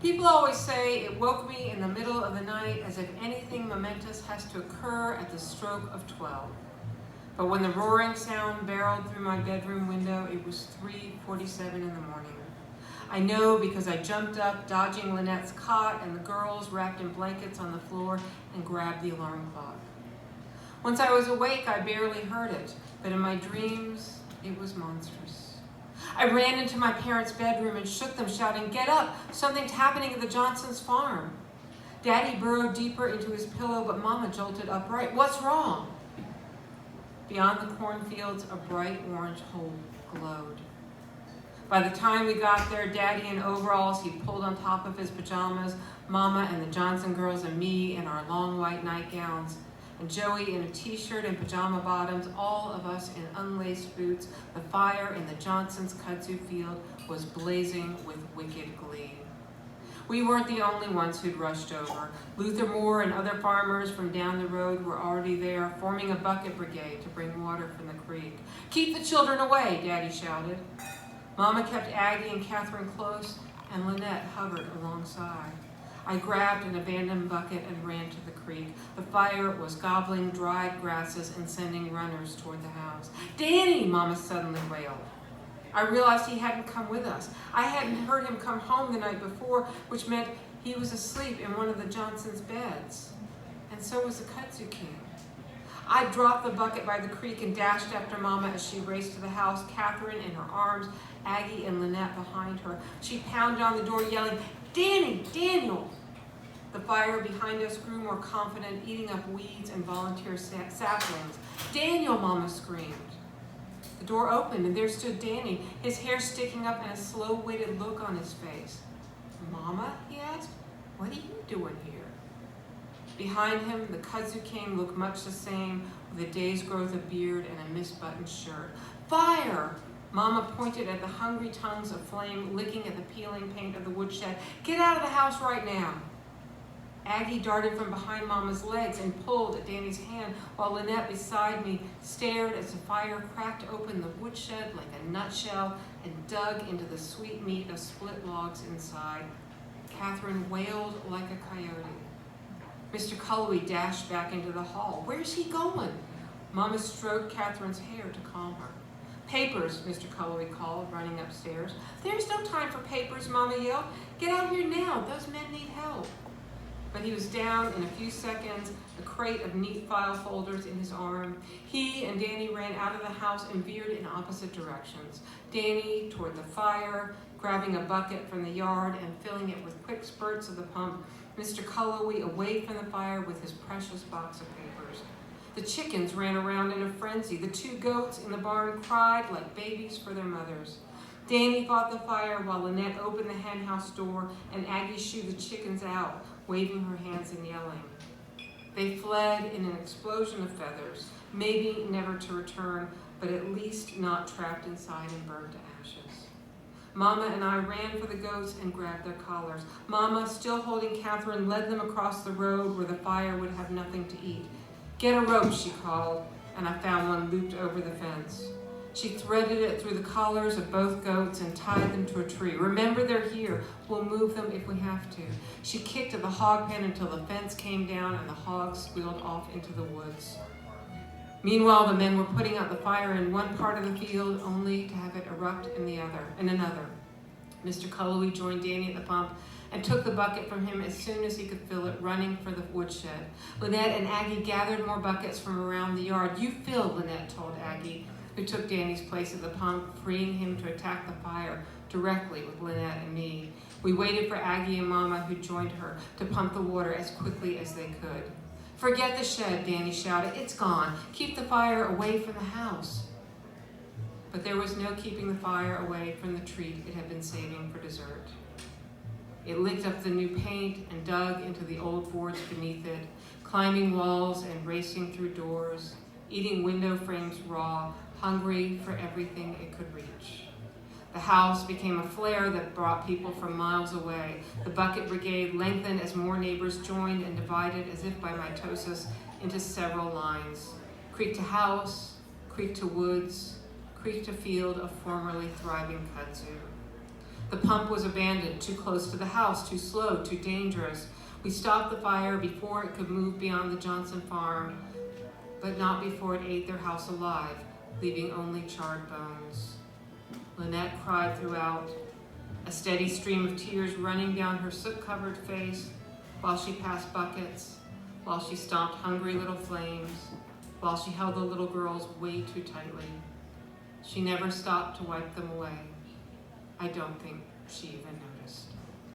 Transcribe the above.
People always say it woke me in the middle of the night as if anything momentous has to occur at the stroke of 12. But when the roaring sound barreled through my bedroom window, it was 3:47 in the morning. I know because I jumped up, dodging Lynette's cot and the girls wrapped in blankets on the floor, and grabbed the alarm clock. Once I was awake, I barely heard it, but in my dreams, it was monstrous. I ran into my parents' bedroom and shook them, shouting, "Get up! Something's happening at the Johnsons' farm." Daddy burrowed deeper into his pillow, but Mama jolted upright. "What's wrong?" Beyond the cornfields, a bright orange hole glowed. By the time we got there, Daddy in overalls he pulled on top of his pajamas, Mama and the Johnson girls and me in our long white nightgowns, and Joey in a t-shirt and pajama bottoms, all of us in unlaced boots. The fire in the Johnsons' kudzu field was blazing with wicked glee. We weren't the only ones who'd rushed over. Luther Moore and other farmers from down the road were already there, forming a bucket brigade to bring water from the creek. "Keep the children away," Daddy shouted. Mama kept Aggie and Catherine close, and Lynette hovered alongside. I grabbed an abandoned bucket and ran to the creek. The fire was gobbling dried grasses and sending runners toward the house. "Danny!" Mama suddenly wailed. I realized he hadn't come with us. I hadn't heard him come home the night before, which meant he was asleep in one of the Johnsons' beds. And so was the Kudzu King. I dropped the bucket by the creek and dashed after Mama as she raced to the house, Catherine in her arms, Aggie and Lynette behind her. She pounded on the door, yelling, "Danny! Daniel!" The fire behind us grew more confident, eating up weeds and volunteer saplings. "Daniel!" Mama screamed. The door opened, and there stood Danny, his hair sticking up and a slow-witted look on his face. "Mama?" he asked. "What are you doing here?" Behind him, the Kudzu King looked much the same, with a day's growth of beard and a misbuttoned shirt. "Fire!" Mama pointed at the hungry tongues of flame licking at the peeling paint of the woodshed. "Get out of the house right now!" Aggie darted from behind Mama's legs and pulled at Danny's hand, while Lynette beside me stared as the fire cracked open the woodshed like a nutshell and dug into the sweet meat of split logs inside. Catherine wailed like a coyote. Mr. Culloway dashed back into the hall. "Where's he going?" Mama stroked Catherine's hair to calm her. "Papers," Mr. Culloway called, running upstairs. "There's no time for papers," Mama yelled. "Get out here now. Those men need help." But he was down in a few seconds, a crate of neat file folders in his arm. He and Danny ran out of the house and veered in opposite directions. Danny toward the fire, grabbing a bucket from the yard and filling it with quick spurts of the pump. Mr. Culloway away from the fire with his precious box of papers. The chickens ran around in a frenzy. The two goats in the barn cried like babies for their mothers. Danny fought the fire while Lynette opened the hen house door and Aggie shooed the chickens out, waving her hands and yelling. They fled in an explosion of feathers, maybe never to return, but at least not trapped inside and burned to ashes. Mama and I ran for the goats and grabbed their collars. Mama, still holding Catherine, led them across the road where the fire would have nothing to eat. "Get a rope," she called, and I found one looped over the fence. She threaded it through the collars of both goats and tied them to a tree. "Remember, they're here. We'll move them if we have to." She kicked at the hog pen until the fence came down and the hogs squealed off into the woods. Meanwhile, the men were putting out the fire in one part of the field only to have it erupt in another. Mr. Culloway joined Danny at the pump and took the bucket from him as soon as he could fill it, running for the woodshed. Lynette and Aggie gathered more buckets from around the yard. "You fill," Lynette told Aggie, who took Danny's place at the pump, freeing him to attack the fire directly with Lynette and me. We waited for Aggie and Mama, who joined her, to pump the water as quickly as they could. "Forget the shed," Danny shouted. "It's gone. Keep the fire away from the house." But there was no keeping the fire away from the treat it had been saving for dessert. It licked up the new paint and dug into the old boards beneath it, climbing walls and racing through doors, eating window frames raw, hungry for everything it could reach. The house became a flare that brought people from miles away. The bucket brigade lengthened as more neighbors joined and divided as if by mitosis into several lines. Creek to house, creek to woods, creek to field of formerly thriving kudzu. The pump was abandoned, too close to the house, too slow, too dangerous. We stopped the fire before it could move beyond the Johnson farm, but not before it ate their house alive, leaving only charred bones. Lynette cried throughout, a steady stream of tears running down her soot-covered face while she passed buckets, while she stomped hungry little flames, while she held the little girls way too tightly. She never stopped to wipe them away. I don't think she even noticed.